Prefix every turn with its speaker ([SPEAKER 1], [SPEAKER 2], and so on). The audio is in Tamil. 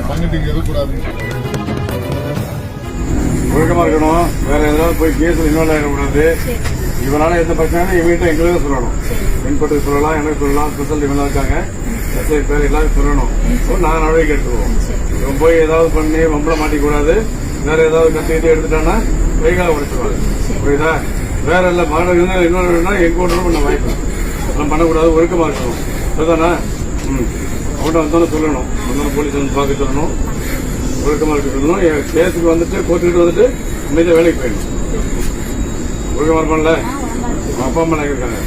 [SPEAKER 1] பண்ணிட்டு இருக்கக்கூடாது.
[SPEAKER 2] ஒழுக்கமா இருக்கணும். வேற ஏதாவது போய் கேஸ்ல இன்வால்வ் ஆகிடக்கூடாது. இவனால எந்த பிரச்சனையும் இவங்கிட்ட எங்களுக்கு சொல்லணும். இன்புட்டுக்கு சொல்லலாம், எனக்கு சொல்லலாம். ஸ்பெஷல் இவெல்லாம் இருக்காங்க, எஸ்ஐ பேர் எல்லாரும் சொல்லணும். நாங்கள் நடவடிக்கை எடுத்துருவோம். இவன் போய் ஏதாவது பண்ணி ரொம்பல மாட்டிக்கூடாது. வேற ஏதாவது கத்திட்டு எடுத்துட்டான்னா கைகால உடைச்சிருவாங்க. புரியுதா? வேற இல்ல மாணவர்கள் இன்வால்வ் எங்க கொண்டு பண்ண வாய்ப்பு அதெல்லாம் பண்ணக்கூடாது. ஒழுக்கமா இருக்கணும். அதுதானே? அவன்கிட்ட வந்தோன்னு சொல்லணும். வந்தோன்னு போலீஸ் வந்து பார்க்க சொல்லணும். ஒழுக்கமா இருக்க சொல்லணும். கேஸுக்கு வந்துட்டு கோர்ட்டுக்கிட்டு வந்துட்டு அமைதியா வேலைக்கு போயிடணும். ஒழுக்கமா இருப்பான்ல. அப்பா அம்மா இருக்காங்க.